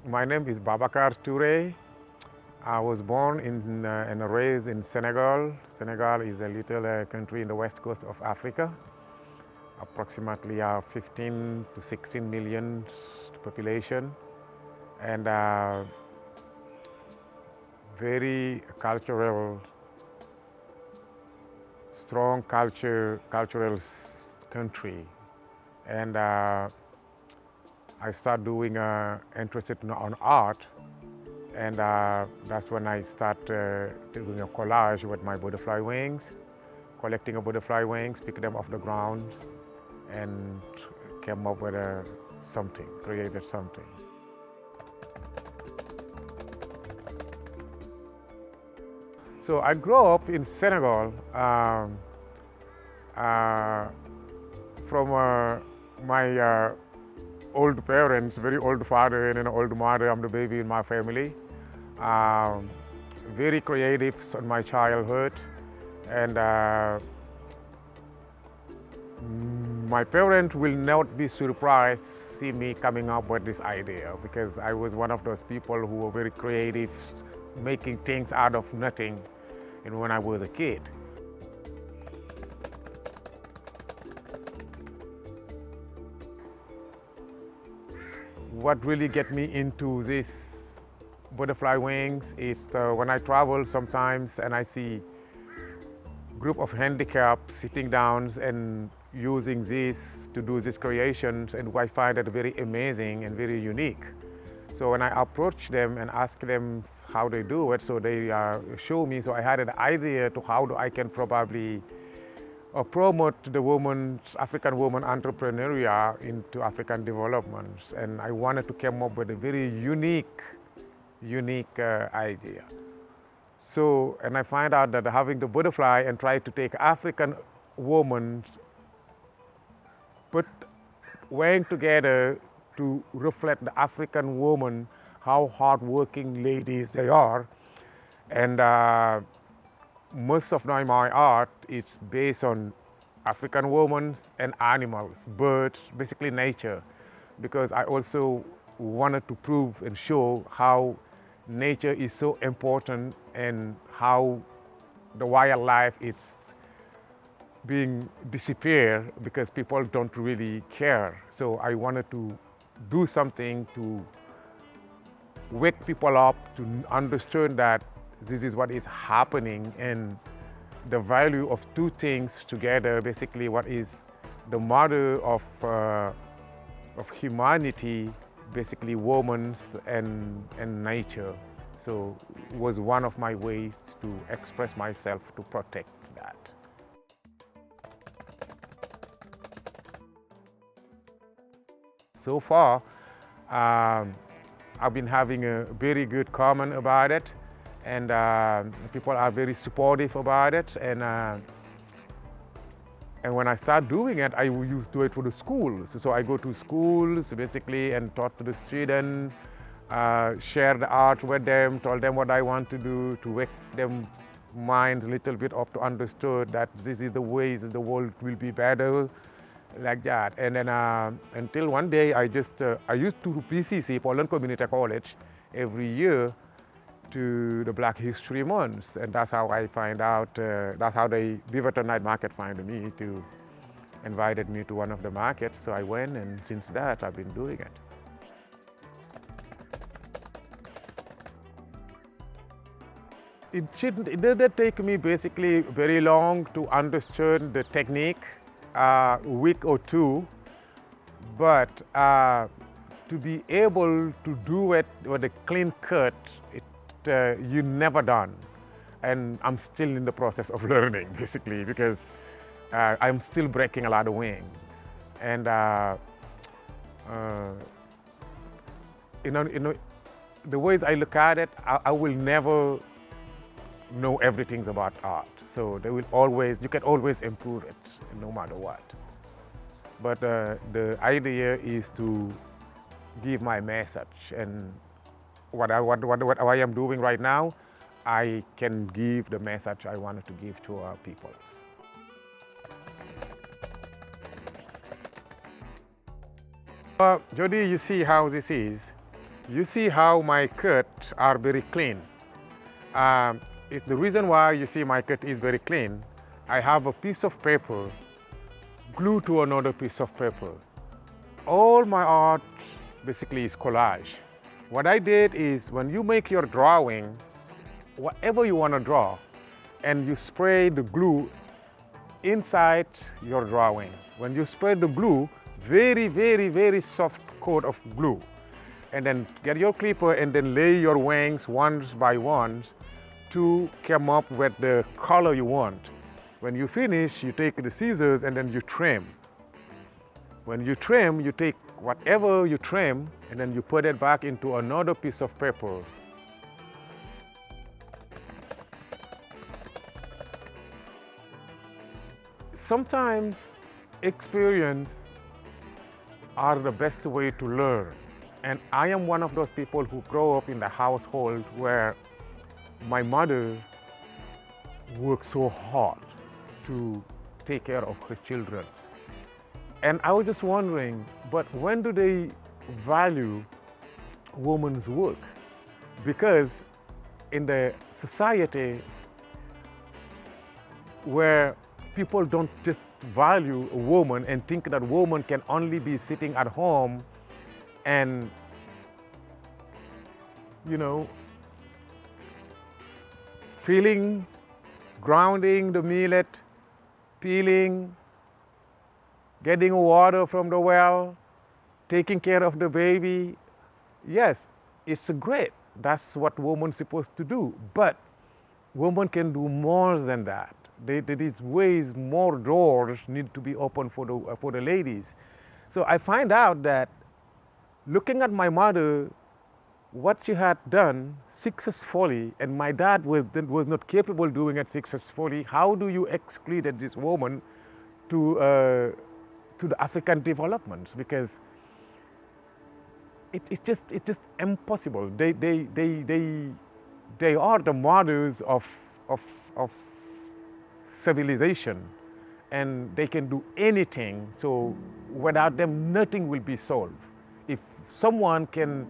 My name is Babacar Toure. I was born and raised in Senegal. Senegal is a little country in the west coast of Africa, approximately 15 to 16 million population, and very cultural, strong cultural country. And I started doing interested on art, and that's when I start doing a collage with my butterfly wings, collecting a butterfly wings, pick them off the ground, and came up with something, created something. So I grew up in Senegal uh, from my old parents, very old father and an old mother. I'm the baby in my family. Um, very creative in my childhood, and my parents will not be surprised to see me coming up with this idea, because I was one of those people who were very creative, making things out of nothing, and when I was a kid. What really get me into this butterfly wings is when I travel sometimes and I see group of handicapped sitting down and using this to do these creations, and I find it very amazing and very unique. So when I approach them and ask them how they do it, so they show me. So I had an idea to how I can probably promote the African woman entrepreneurial into African development, and I wanted to come up with a very unique idea. So, and I find out that having the butterfly and try to take African women, put wing together to reflect the African woman, how hardworking ladies they are, and most of my art is based on African women and animals, birds, basically nature, because I also wanted to prove and show how nature is so important and how the wildlife is being disappeared because people don't really care. So I wanted to do something to wake people up to understand that this is what is happening, and the value of two things together, basically what is the mother of humanity, basically women and nature. So it was one of my ways to express myself to protect that. So far, I've been having a very good comment about it, and people are very supportive about it. And when I start doing it, I used to do it for the schools. So I go to schools basically and talk to the students, share the art with them, tell them what I want to do to wake them minds a little bit up to understand that this is the ways the world will be better, like that. And then until one day I used to PCC, Poland Community College, every year to the Black History Month, and that's how I find out, that's how the Beaverton Night Market found me, to invited me to one of the markets. So I went, and since that I've been doing it. It didn't take me basically very long to understand the technique, a week or two, but to be able to do it with a clean cut, you never done. And I'm still in the process of learning, basically, because I'm still breaking a lot of wings. And you know, the ways I look at it, I will never know everything about art. So you can always improve it, no matter what. But the idea is to give my message, and what I am doing right now, I can give the message I wanted to give to our people. Jody, you see how this is. You see how my cuts are very clean. It's the reason why you see my cut is very clean. I have a piece of paper glued to another piece of paper. All my art basically is collage. What I did is when you make your drawing, whatever you want to draw, and you spray the glue inside your drawing. When you spread the glue, very, very, very soft coat of glue, and then get your clipper and then lay your wings ones by ones to come up with the color you want. When you finish, you take the scissors and then you trim. When you trim, you take whatever you trim and then you put it back into another piece of paper. Sometimes experience are the best way to learn. And I am one of those people who grow up in the household where my mother worked so hard to take care of her children. And I was just wondering, but when do they value women's work? Because in the society where people don't just value a woman and think that woman can only be sitting at home and, peeling, grounding the millet, peeling, getting water from the well, taking care of the baby. Yes, it's great. That's what woman's supposed to do. But woman can do more than that. There is ways, more doors need to be opened for the ladies. So I find out that looking at my mother, what she had done successfully, and my dad was not capable of doing it successfully. How do you exclude this woman to the African developments? Because it's just impossible. They are the mothers of civilization, and they can do anything. So without them, nothing will be solved. If someone can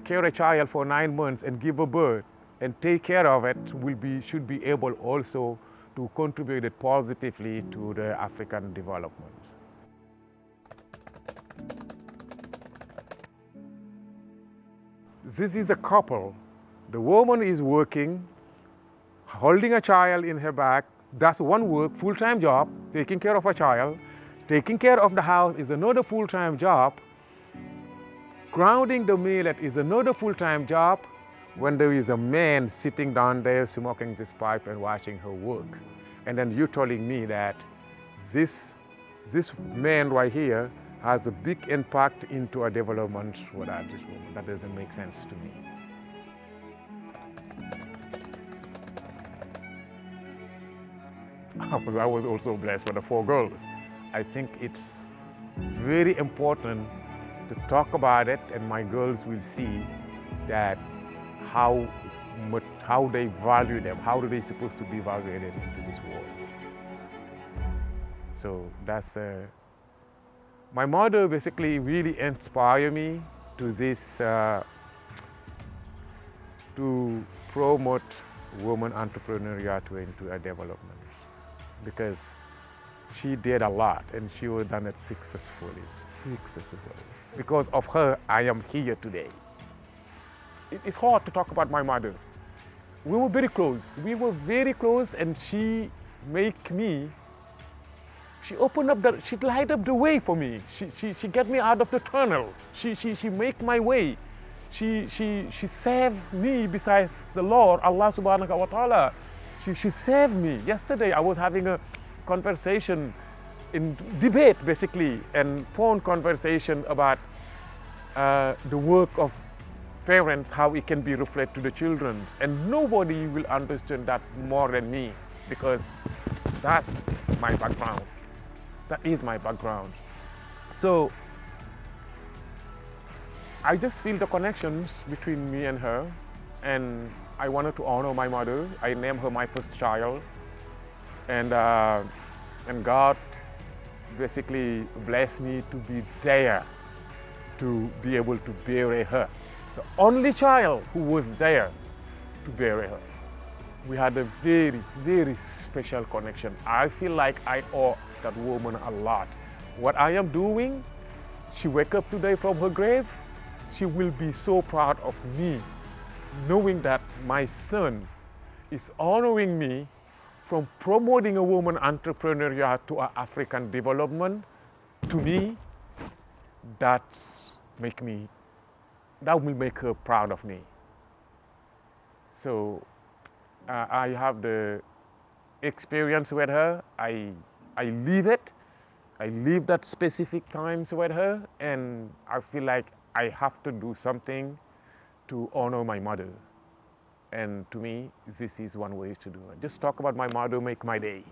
carry a child for 9 months and give a birth and take care of it, should be able also to contribute it positively to the African development. This is a couple. The woman is working, holding a child in her back. That's one work, full-time job, taking care of a child. Taking care of the house is another full-time job. Grounding the millet is another full-time job, when there is a man sitting down there smoking this pipe and watching her work. And then you're telling me that this man right here has a big impact into a development without this woman. That doesn't make sense to me. I was also blessed with the 4 girls. I think it's very important to talk about it, and my girls will see that how they value them, how are they supposed to be evaluated into this world. So that's my mother basically really inspired me to this to promote women entrepreneurship into a development, because she did a lot and she has done it successfully. Because of her, I am here today. It's hard to talk about my mother. We were very close. And she light up the way for me. She get me out of the tunnel. She make my way. She saved me besides the Lord, Allah subhanahu wa ta'ala. She saved me. Yesterday I was having a conversation in debate basically, and phone conversation about the work of parents, how it can be reflected to the children, and nobody will understand that more than me, because that's my background. That is my background. So I just feel the connections between me and her, and I wanted to honor my mother. I named her my first child, and God basically blessed me to be there to be able to bury her. The only child who was there to bury her. We had a very, very special connection. I feel like I owe that woman a lot. What I am doing, she wake up today from her grave, she will be so proud of me, knowing that my son is honoring me from promoting a woman entrepreneurial to African development. To me, that's make me, that will make her proud of me. So I have the experience with her. I live it. I live that specific times with her, and I feel like I have to do something to honor my mother. And to me, this is one way to do it. Just talk about my mother, make my day.